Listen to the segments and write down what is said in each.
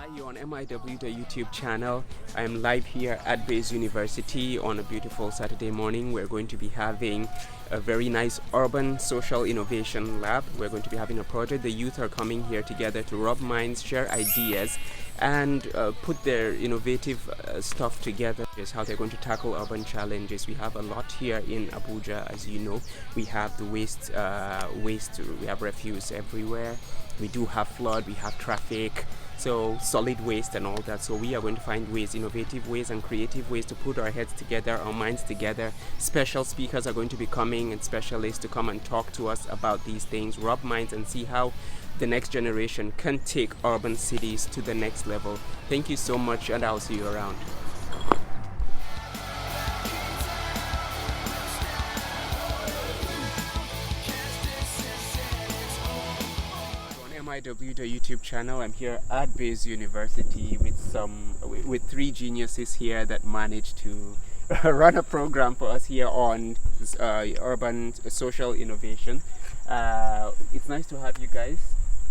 Hi, you're on MIW, the YouTube channel. I am live here at Baze University on a beautiful Saturday morning. We're going to be having a very nice urban social innovation lab. We're going to be having a project. The youth are coming here together to rub minds, share ideas, and put their innovative stuff together. Is how they're going to tackle urban challenges. We have a lot here in Abuja, as you know. We have the waste, we have refuse everywhere. We do have flood, we have traffic, so solid waste and all that. So we are going to find ways, innovative ways and creative ways to put our heads together, our minds together. Special speakers are going to be coming and specialists to come and talk to us about these things, rub minds and see how the next generation can take urban cities to the next level. Thank you so much, and I'll see you around. MIW, the YouTube channel. I'm here at Baze University with three geniuses here that managed to run a program for us here on urban social innovation. It's nice to have you guys.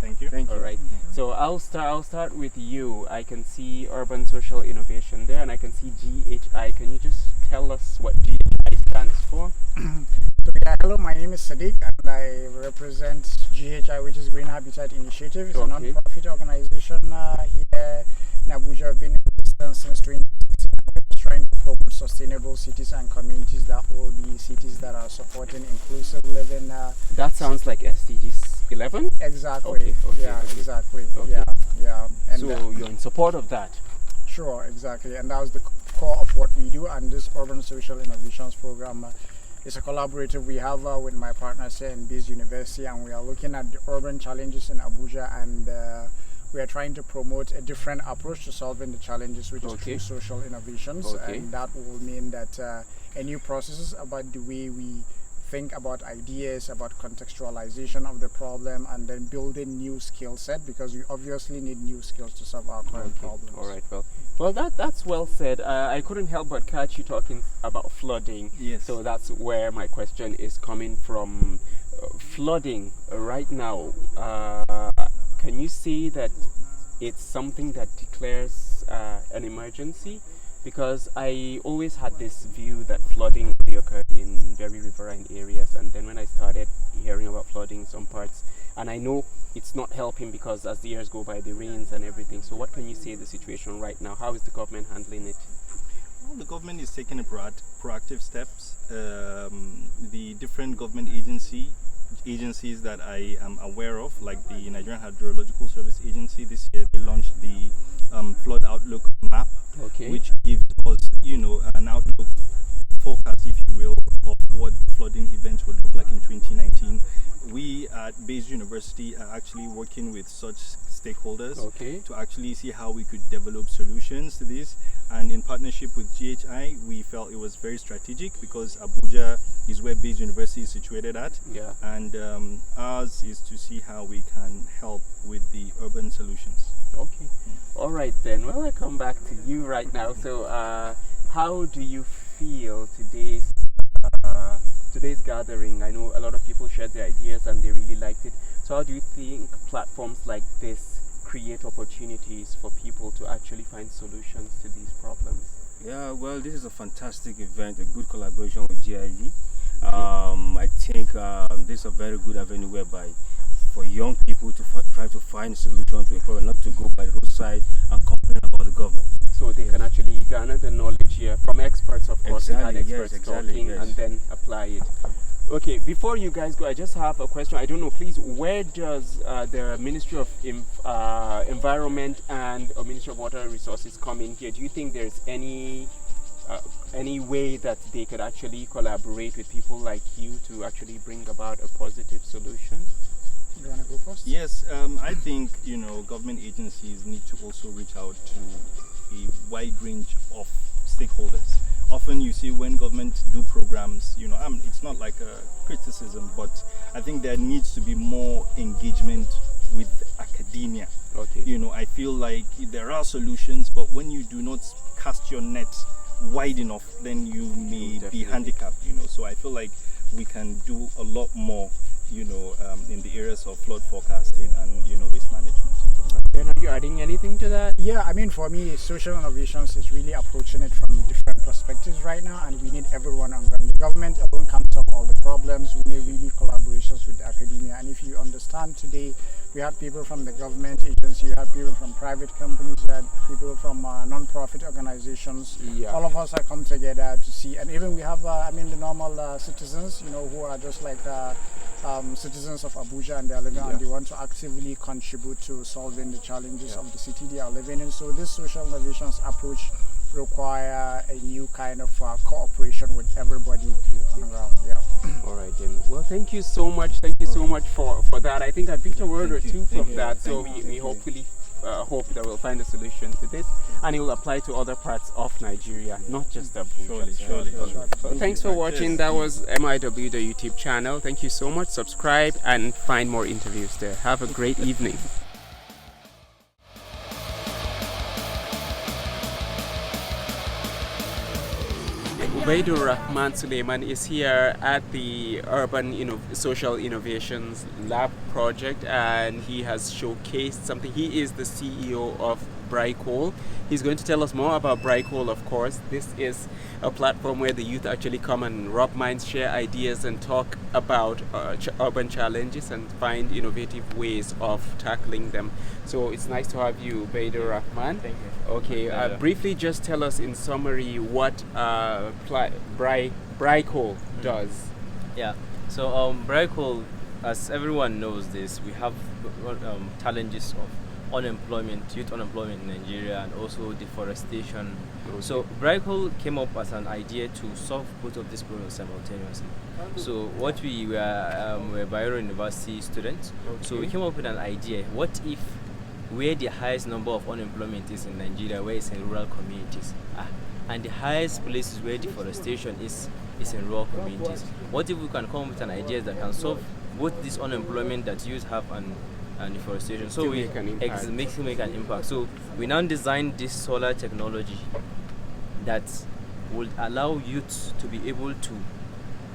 Thank you. All right. So I'll start with you. I can see urban social innovation there, and I can see GHI. Can you just tell us what GHI stands for? So yeah, hello, my name is Sadiq and I represent GHI, which is Green Habitat Initiative. It's a non-profit organization here in Abuja. I've been in existence since 2016. We're trying to promote sustainable cities and communities that will be cities that are supporting inclusive living. That sounds like SDGs 11? Exactly. Okay, yeah, okay. Exactly. Okay. Yeah. And so you're in support of that? Sure, exactly. And that was the core of what we do. And this Urban Social Innovations Program it's a collaborative we have with my partners here in Baze University, and we are looking at the urban challenges in Abuja, and we are trying to promote a different approach to solving the challenges, which is through social innovations. And that will mean that a new processes about the way we think about ideas, about contextualization of the problem, and then building new skill set, because we obviously need new skills to solve our current problems. All right, well that's well said. I couldn't help but catch you talking about flooding. Yes. So that's where my question is coming from. Flooding right now, can you say that it's something that declares an emergency? Because I always had this view that flooding only occurred in very riverine areas, and then when I started hearing about flooding in some parts, and I know it's not helping because as the years go by, the rains and everything. So what can you say the situation right now? How is the government handling it? Well, the government is taking proactive steps. The different government agencies that I am aware of, like the Nigerian Hydrological Service Agency, this year they launched the flood outlook map, which gives us, an outlook forecast, if you will, of what flooding events would look like in 2019. We at Baze University are actually working with such stakeholders to actually see how we could develop solutions to this. And in partnership with GHI, we felt it was very strategic because Abuja is where Baze University is situated at. Yeah. And ours is to see how we can help with the urban solutions. Okay. All right then. Well, I come back to you right now. So how do you feel today's gathering? I know a lot of people shared their ideas and they really liked it. So how do you think platforms like this create opportunities for people to actually find solutions to these problems? Yeah, well, this is a fantastic event, a good collaboration with GIG. I think this is a very good avenue whereby for young people to try to find a solution to a problem, not to go by the roadside and complain about the government. So they can actually garner the knowledge here from experts, of course. Exactly, We had experts talking and then apply it. Okay, before you guys go, I just have a question. I don't know, please, where does the Ministry of Environment and Ministry of Water and Resources come in here? Do you think there's any way that they could actually collaborate with people like you to actually bring about a positive solution? You want to go first? first? Yes, I think government agencies need to also reach out to a wide range of stakeholders. Often you see when government do programs, it's not like a criticism, but I think there needs to be more engagement with academia. Okay. I feel like there are solutions, but when you do not cast your net wide enough, then you may be Definitely. handicapped. So I feel like we can do a lot more, in the areas of flood forecasting and waste management. Then, are you adding anything to that? Yeah, I mean, for me, social innovations is really approaching it from different perspectives right now, and we need everyone on ground. The government alone can't solve all the problems. We need really collaborations with the academia. And if you understand today, we had people from the government agency, we had people from private companies, we had people from non-profit organizations. Yeah. All of us have come together to see, and even we have, the normal citizens, who are just like citizens of Abuja, and they are living, and they want to actively contribute to solving the challenges of the city they are living in. So this social innovations approach require a new kind of cooperation with everybody on the ground. Yeah. All right then. Well, thank you so much. Thank you so much for that. I think I picked a word or two from that. So we hopefully hope that we'll find a solution to this, and it will apply to other parts of Nigeria, not just Abuja. Surely. Well, thanks for watching. That was MIW, the YouTube channel. Thank you so much. Subscribe and find more interviews there. Have a great evening. Ubaidur Rahman Suleiman is here at the Urban Social Innovations Lab project, and he has showcased something. He is the CEO of Bricol. He's going to tell us more about Bricol, of course. This is a platform where the youth actually come and rub minds, share ideas, and talk about urban challenges and find innovative ways of tackling them. So it's nice to have you, Ubaidur Rahman. Thank you. Okay, briefly just tell us in summary what Bricol does. Yeah. So Bricol, as everyone knows this, we have challenges of unemployment, youth unemployment in Nigeria, and also deforestation. Okay. So Bricol came up as an idea to solve both of these problems simultaneously. So what we were Bayero University students. So we Okay. came up with an idea. What if where the highest number of unemployment is in Nigeria, where it's in rural communities, and the highest places where deforestation is in rural communities? What if we can come up with an idea that can solve both this unemployment that youth have and deforestation? So To we make an impact. make an impact. So we now designed this solar technology that would allow youth to be able to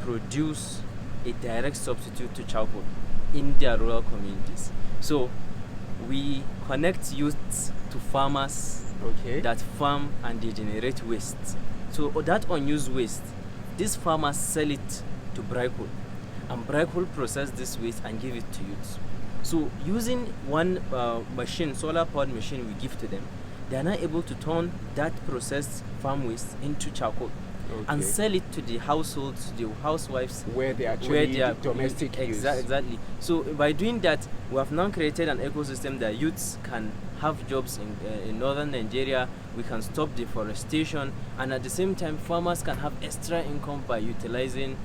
produce a direct substitute to charcoal in their rural communities. So we connect youth to farmers Okay. that farm and they generate waste. So that unused waste, these farmers sell it to Bricol, and Bricol process this waste and give it to youth. So using one machine, solar powered machine we give to them, they are now able to turn that processed farm waste into charcoal and Okay. sell it to the households, the housewives, Where they actually are domestic use. Exactly. So by doing that, we have now created an ecosystem that youths can have jobs in northern Nigeria. We can stop deforestation, and at the same time, farmers can have extra income by utilizing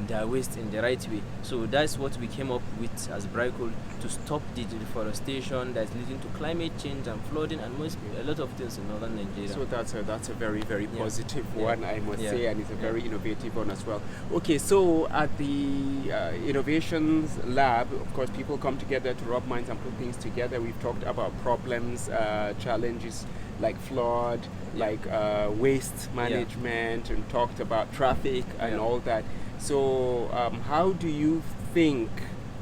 their waste in the right way. So that's what we came up with as Bricol, to stop the deforestation that's leading to climate change and flooding and a lot of things in northern Nigeria. So that's a very, very Yeah. positive Yeah. one, I must Yeah. say, and it's a Yeah. very innovative one as well. Okay, so at the Innovations Lab, of course, people come together to rub minds and put things together. We've talked about problems, challenges like flood, like waste management, and talked about traffic and Yeah. all that. So how do you think,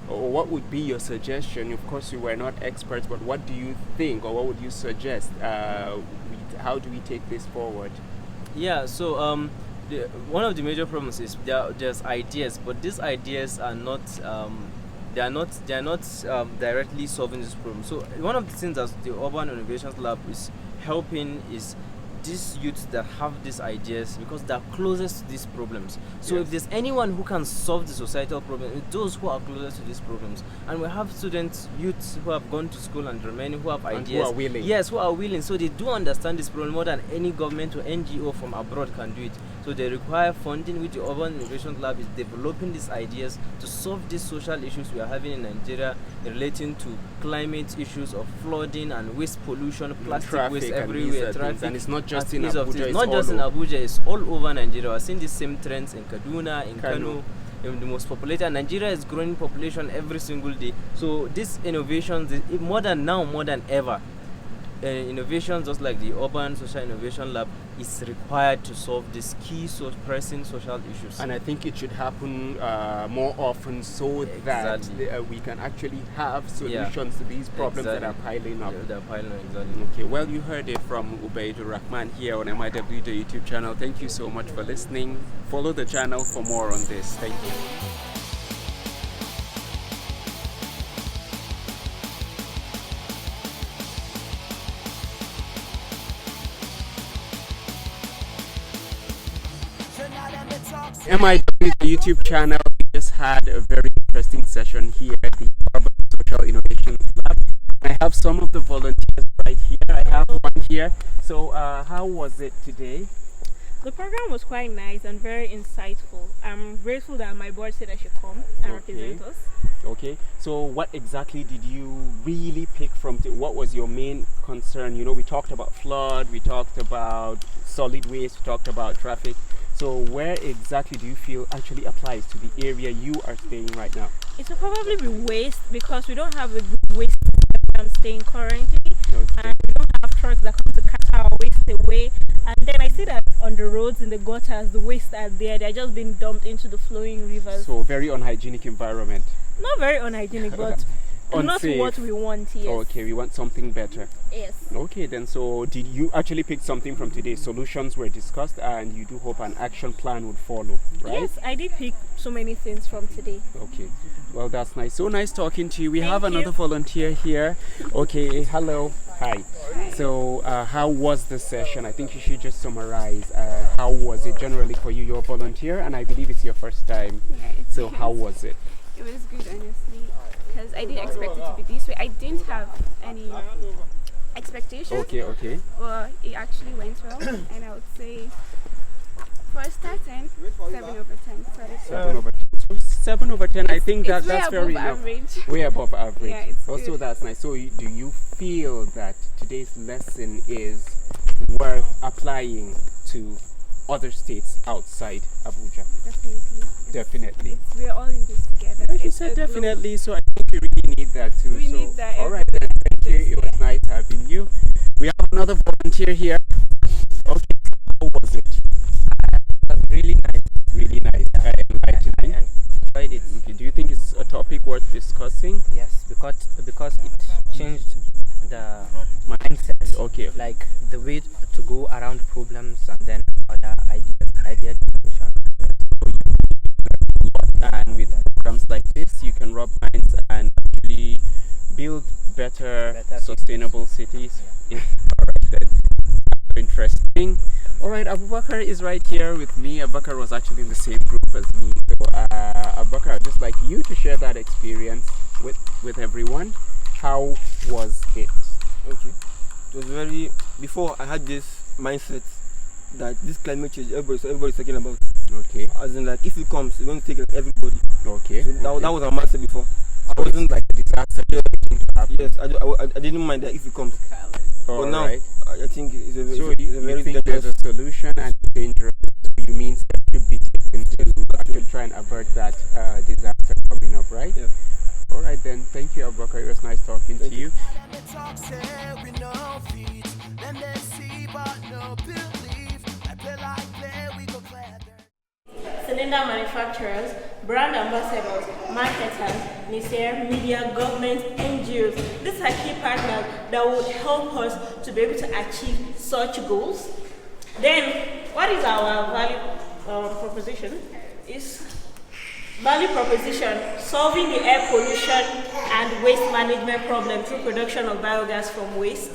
or what would be your suggestion? Of course, you were not experts, but what do you think, or what would you suggest? How do we take this forward? Yeah, so one of the major problems is there's ideas, but these ideas are not directly solving this problem. So one of the things that the Urban Innovations Lab is helping is these youths that have these ideas, because they're closest to these problems. So Yes. if there's anyone who can solve the societal problem, it's those who are closest to these problems. And we have students, youths who have gone to school and remaining, who have And ideas. who are willing. Yes, who are willing. So they do understand this problem more than any government or NGO from abroad can do it. So they require funding, which the Urban Innovation Lab is developing these ideas to solve these social issues we are having in Nigeria relating to climate issues of flooding and waste pollution, plastic Traffic waste and everywhere, these traffic. and it's not just and in ease of Abuja, things. it's Not all just in over. Abuja, it's all over Nigeria. We're seeing the same trends in Kaduna, in Kano. Kano, in the most populated. And Nigeria is growing population every single day. So these innovations, more than ever, innovations just like the Urban Social Innovation Lab is required to solve these key pressing social issues. And I think it should happen more often so that Exactly. we can actually have solutions to these problems that are piling up. They're piling up, exactly. Okay, well, you heard it from Ubaidur Rahman here on MIW, the YouTube channel. Thank you so much for listening. Follow the channel for more on this. Thank you. MIW, the YouTube channel, we just had a very interesting session here at the Urban Social Innovation Lab. I have some of the volunteers right here. I have one here. So, how was it today? The program was quite nice and very insightful. I'm grateful that my board said I should come and represent us. Okay, so what exactly did you really pick from? What was your main concern? You know, we talked about flood, we talked about solid waste, we talked about traffic. So where exactly do you feel actually applies to the area you are staying right now? It will probably be waste because we don't have a good waste system where I'm staying currently. Okay. And we don't have trucks that come to cut our waste away. And then I see that on the roads, in the gutters, the waste are there. They're just being dumped into the flowing rivers. So very unhygienic environment. Not very unhygienic, but not Unsafe. what we want, yes. Okay, we want something better. Yes. Okay, then so did you actually pick something from today? Solutions were discussed and you do hope an action plan would follow, right? Yes, I did pick so many things from today. Okay, well, that's nice. So nice talking to you. We Thank have another you. volunteer here. Okay, hello. Hi. So how was the session? I think you should just summarize. How was it generally for you? You're a volunteer and I believe it's your first time. Yeah, it's So how was it? It was good, honestly, because I didn't expect it to be this way. I didn't have any expectations, Okay. but it actually went well, and I would say for starting, 7 over 10. Sorry. 7 over 10. So 7 over 10, I think It's way that's above very enough. average. Way above average. Yeah, it's Also, good. that's nice. So, do you feel that today's lesson is worth applying to other states outside Abuja? Definitely. We're all in this together. You It's said a group. definitely, so I think we really need that too. We so, need that all right, then, thank you. It was nice having you. We have another volunteer here. Okay, how was it? Really nice. Really nice. Enlightening. And enjoyed it. Okay, do you think it's a topic worth discussing? Yes, because it changed the mindset. Okay. Like the way to go around problems and then other idea generation. And with programs like this, you can rub minds and actually build better sustainable cities. Yeah. Alright then. Interesting. Alright, Abubakar is right here with me. Abubakar was actually in the same group as me. So Abubakar, I'd just like you to share that experience with everyone. How was it? Okay. It was very. Before I had this mindset that this climate change everybody's talking about. Okay. As in, like, if it comes, it's going to take like everybody. Okay. So that was my mindset before. So I wasn't like a disaster waiting to happen. Yes, I didn't mind that if it comes. But now Alright. I think it's a, So it's a you very think there's a solution and it's dangerous. So you mean steps should be taken to actually try and avert that disaster coming up, right? Yeah. All right then. Thank you, Abubakar. It was nice talking to you. Cylinder manufacturers, brand ambassadors, marketers, Nisair, media, government, NGOs. These are key partners that would help us to be able to achieve such goals. Then, what is our value proposition? Value proposition, solving the air pollution and waste management problem through production of biogas from waste.